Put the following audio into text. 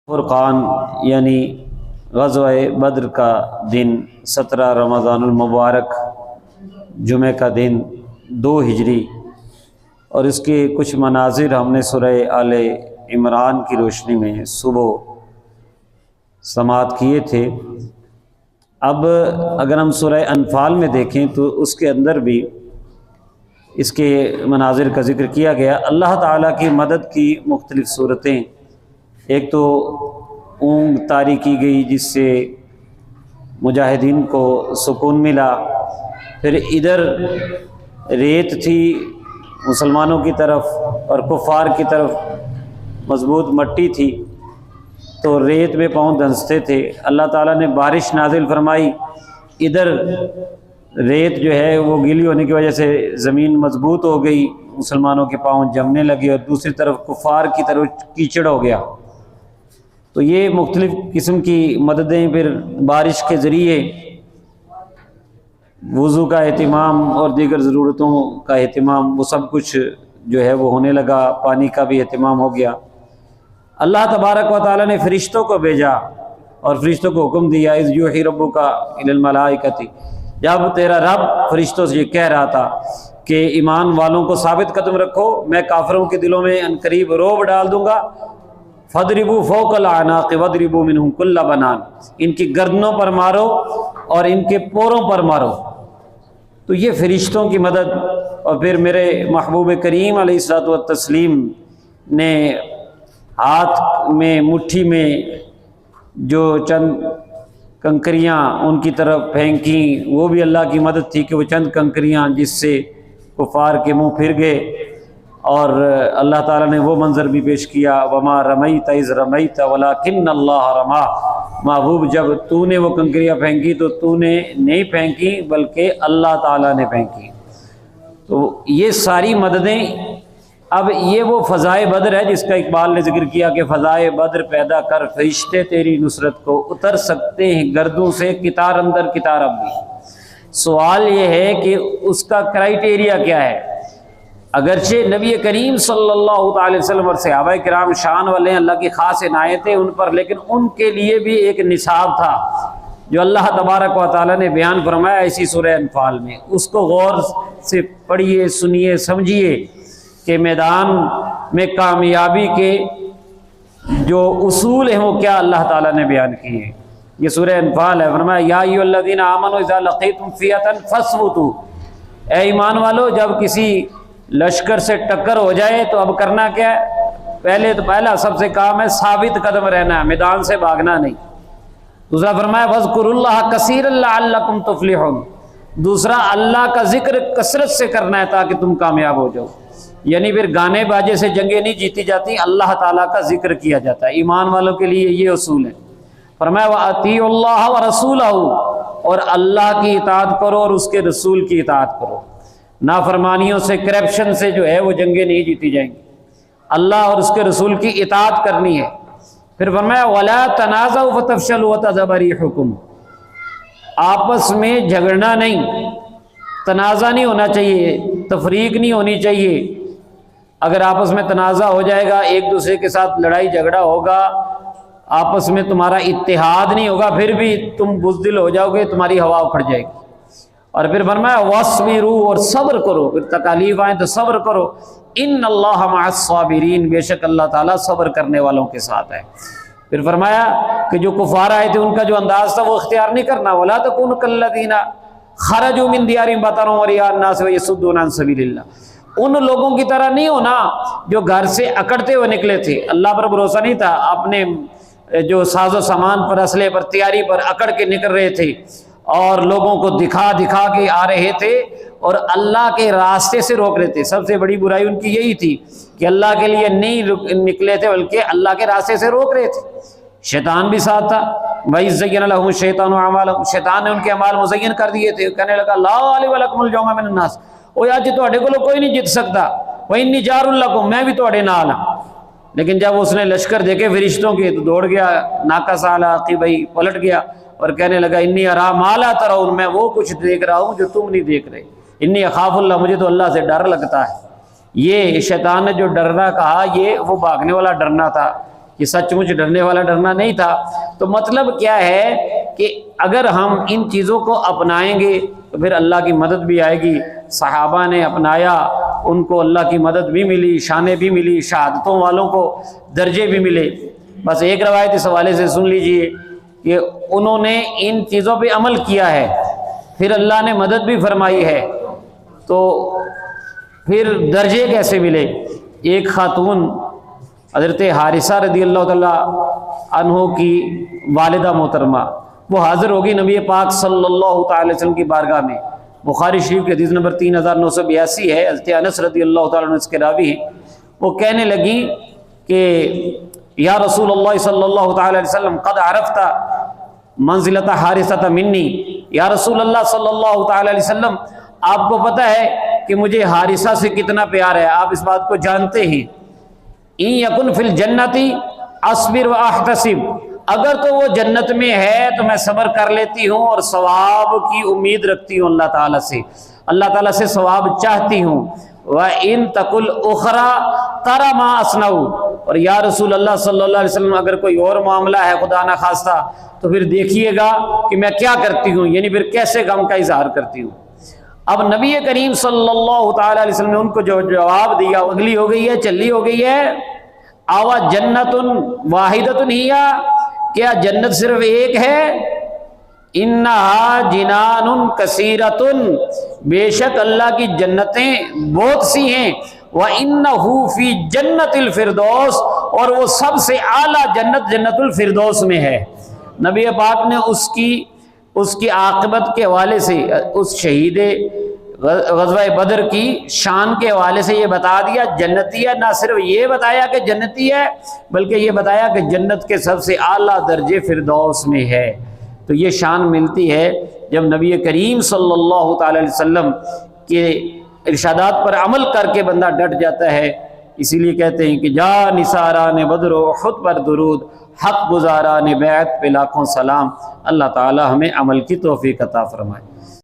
فرقان یعنی غزوہ بدر کا دن 17 رمضان المبارک جمعہ کا دن 2 ہجری، اور اس کے کچھ مناظر ہم نے سورہ آل عمران کی روشنی میں صبح سماعت کیے تھے۔ اب اگر ہم سورہ انفال میں دیکھیں تو اس کے اندر بھی اس کے مناظر کا ذکر کیا گیا۔ اللہ تعالیٰ کی مدد کی مختلف صورتیں، ایک تو اونگ طاری کی گئی جس سے مجاہدین کو سکون ملا، پھر ادھر ریت تھی مسلمانوں کی طرف اور کفار کی طرف مضبوط مٹی تھی، تو ریت میں پاؤں دھنستے تھے۔ اللہ تعالیٰ نے بارش نازل فرمائی، ادھر ریت جو ہے وہ گیلی ہونے کی وجہ سے زمین مضبوط ہو گئی، مسلمانوں کے پاؤں جمنے لگے، اور دوسری طرف کفار کی طرف کیچڑ ہو گیا۔ تو یہ مختلف قسم کی مددیں، پھر بارش کے ذریعے وضو کا اہتمام اور دیگر ضرورتوں کا اہتمام، وہ سب کچھ جو ہے وہ ہونے لگا، پانی کا بھی اہتمام ہو گیا۔ اللہ تبارک و تعالیٰ نے فرشتوں کو بھیجا اور فرشتوں کو حکم دیا، اذ یوحی ربک الی الملائکۃ، جب تیرا رب فرشتوں سے یہ کہہ رہا تھا کہ ایمان والوں کو ثابت قدم رکھو، میں کافروں کے دلوں میں عنقریب رعب ڈال دوں گا، فَاضْرِبُوا فَوْقَ الْأَعْنَاقِ وَاضْرِبُوا مِنْهُمْ كُلَّ بَنَانٍ، ان کی گردنوں پر مارو اور ان کے پوروں پر مارو۔ تو یہ فرشتوں کی مدد، اور پھر میرے محبوب کریم علیہ الصلوۃ والتسلیم نے ہاتھ میں مٹھی میں جو چند کنکریاں ان کی طرف پھینکیں، وہ بھی اللہ کی مدد تھی کہ وہ چند کنکریاں جس سے کفار کے منہ پھر گئے، اور اللہ تعالیٰ نے وہ منظر بھی پیش کیا، وما رمیت اذ رمیت ولکن اللہ رما، محبوب جب تو نے وہ کنکریاں پھینکی تو تو نے نہیں پھینکی بلکہ اللہ تعالیٰ نے پھینکی۔ تو یہ ساری مددیں، اب یہ وہ فضائے بدر ہے جس کا اقبال نے ذکر کیا کہ فضائے بدر پیدا کر فرشتے تیری نصرت کو، اتر سکتے ہیں گردوں سے کتار اندر کتار اب بھی۔ سوال یہ ہے کہ اس کا کرائیٹیریا کیا ہے؟ اگرچہ نبی کریم صلی اللہ تعالی وسلم اور صحابہ کرام شان والے ہیں، اللہ کی خاص عنایتیں ان پر، لیکن ان کے لیے بھی ایک نصاب تھا جو اللہ تبارک و تعالیٰ نے بیان فرمایا اسی سورہ انفال میں۔ اس کو غور سے پڑھیے، سنیے، سمجھیے کہ میدان میں کامیابی کے جو اصول ہیں وہ کیا اللہ تعالیٰ نے بیان کیے ہیں۔ یہ سورہ انفال ہے، فرمایا یا ایھا الذین آمنوا اذا لقیتم فئۃ فاثبتوا، اے ایمان والو جب کسی لشکر سے ٹکر ہو جائے تو اب کرنا کیا ہے؟ پہلا سب سے کام ہے ثابت قدم رہنا ہے، میدان سے بھاگنا نہیں۔ دوسرا فرمایا وَاذْكُرُوا اللَّهَ كَثِيرًا لَعَلَّكُمْ تُفْلِحُونَ، دوسرا اللہ کا ذکر کثرت سے کرنا ہے تاکہ تم کامیاب ہو جاؤ۔ یعنی پھر گانے باجے سے جنگیں نہیں جیتی جاتی، اللہ تعالیٰ کا ذکر کیا جاتا ہے۔ ایمان والوں کے لیے یہ اصول ہے۔ فرمایا وَأَطِيعُوا اللَّهَ وَرَسُولَهُ، اور اللہ کی اطاعت کرو اور اس کے رسول کی اطاعت کرو۔ نافرمانیوں سے، کرپشن سے جو ہے وہ جنگیں نہیں جیتی جائیں گی، اللہ اور اس کے رسول کی اطاعت کرنی ہے۔ پھر فرمایا وَلَا تَنَازَعُوا فَتَفْشَلُوا وَتَذْهَبَ رِيحُكُمْ، آپس میں جھگڑنا نہیں، تنازع نہیں ہونا چاہیے، تفریق نہیں ہونی چاہیے۔ اگر آپس میں تنازع ہو جائے گا، ایک دوسرے کے ساتھ لڑائی جھگڑا ہوگا، آپس میں تمہارا اتحاد نہیں ہوگا، پھر بھی تم بزدل ہو جاؤ گے، تمہاری ہوا اکھڑ جائے گی۔ اور پھر فرمایا وَاصْبِرُوا، اور صبر کرو، پھر تکالیف آئیں تو صبر کرو، ان اللہ مع الصابرین، بے شک اللہ تعالیٰ صبر کرنے والوں کے ساتھ ہے۔ پھر فرمایا کہ جو کفار آئے تھے ان کا جو انداز تھا وہ اختیار نہیں کرنا، وَلَا تَكُونُوا كَالَّذِينَ خَرَجُوا مِن دِيَارِهِمْ بَطَرًا وَرِئَاءَ النَّاسِ وَيَصُدُّونَ عَن سَبِيلِ اللَّهِ، ان لوگوں کی طرح نہیں ہونا جو گھر سے اکڑتے ہوئے نکلے تھے، اللہ پر بھروسہ نہیں تھا، اپنے جو ساز و سامان پر، اسلحے پر، تیاری پر اکڑ کے نکل رہے تھے اور لوگوں کو دکھا دکھا کے آ رہے تھے اور اللہ کے راستے سے روک رہے تھے۔ سب سے بڑی برائی ان کی یہی تھی کہ اللہ کے لیے نہیں نکلے تھے بلکہ اللہ کے راستے سے روک رہے تھے۔ شیطان بھی ساتھ تھا، وَإِذْ زَيَّنَ لَهُمُ الشَّيْطَانُ أَعْمَالَهُمْ، شیطان نے ان کے اعمال مزین کر دیے تھے، کہنے لگا لا غالب لکم اليوم من الناس، او یار جی تواڈے کولوں کوئی نہیں جیت سکتا، وَإِنِّي جَارٌ لَكُمْ، میں بھی تواڈے نال ہاں۔ لیکن جب اس نے لشکر دیکھے فرشتوں کے تو دوڑ گیا، ناقص علی عقبیہ، پلٹ گیا اور کہنے لگا انی ارا ما لا ترون، میں وہ کچھ دیکھ رہا ہوں جو تم نہیں دیکھ رہے، انی اخاف اللہ، مجھے تو اللہ سے ڈر لگتا ہے۔ یہ شیطان نے جو ڈرنا کہا یہ وہ بھاگنے والا ڈرنا تھا، یہ سچ مچ ڈرنے والا ڈرنا نہیں تھا۔ تو مطلب کیا ہے کہ اگر ہم ان چیزوں کو اپنائیں گے تو پھر اللہ کی مدد بھی آئے گی۔ صحابہ نے اپنایا، ان کو اللہ کی مدد بھی ملی، شانیں بھی ملی، شہادتوں والوں کو درجے بھی ملے۔ بس ایک روایت اس حوالے سے سن لیجئے کہ انہوں نے ان چیزوں پہ عمل کیا ہے، پھر اللہ نے مدد بھی فرمائی ہے، تو پھر درجے کیسے ملے؟ ایک خاتون حضرت حارثہ رضی اللہ تعالیٰ عنہ کی والدہ محترمہ، وہ حاضر ہوگی نبی پاک صلی اللہ تعالی علیہ وسلم کی بارگاہ میں۔ بخاری شریف کی حدیث نمبر 3982 ہے، حضرت انس رضی اللہ تعالیٰ عنہ اس کے راوی ہیں۔ وہ کہنے لگی کہ یا رسول اللہ صلی اللہ تعالی علیہ وسلم قد عرفت منزلۃ حارثہ منی، یا رسول اللہ صلی اللہ تعالی علیہ وسلم آپ کو پتہ ہے کہ مجھے حارثہ سے کتنا پیار ہے، آپ اس بات کو جانتے ہیں۔ ان یکن فی الجنت اصبر واحتسب، اگر تو وہ جنت میں ہے تو میں صبر کر لیتی ہوں اور ثواب کی امید رکھتی ہوں اللہ تعالیٰ سے، اللہ تعالیٰ سے ثواب چاہتی ہوں۔ وَإِن تَقُلْ أُخْرَى تَرَى مَا أَصْنَعُ، اور یا رسول اللہ صلی اللہ علیہ وسلم اگر کوئی اور معاملہ ہے خدا نہ خواستہ تو پھر دیکھیے گا کہ میں کیا کرتی ہوں، یعنی پھر کیسے غم کا اظہار کرتی ہوں۔ اب نبی کریم صلی اللہ تعالی علیہ وسلم نے ان کو جو جواب دیا، اگلی ہو گئی ہے، چلی ہو گئی ہے۔ آوا جنت واحدۃ ہی، کیا جنت صرف ایک ہے؟ انہا جنان کثیرۃ، بے شک اللہ کی جنتیں بہت سی ہیں۔ وَإِنَّهُ فِي جنت الفردوس، اور وہ سب سے اعلیٰ جنت جنت الفردوس میں ہے۔ نبی پاک نے اس کی عاقبت کے حوالے سے، اس شہید غزوہ بدر کی شان کے حوالے سے یہ بتا دیا جنتی ہے۔ نہ صرف یہ بتایا کہ جنتی ہے، بلکہ یہ بتایا کہ جنت کے سب سے اعلیٰ درجے فردوس میں ہے۔ تو یہ شان ملتی ہے جب نبی کریم صلی اللہ تعالی علیہ وسلم کے ارشادات پر عمل کر کے بندہ ڈٹ جاتا ہے۔ اسی لیے کہتے ہیں کہ جا نثاران بدر و احد پر درود، حق گزاران بیعت پہ لاکھوں سلام۔ اللہ تعالی ہمیں عمل کی توفیق عطا فرمائے۔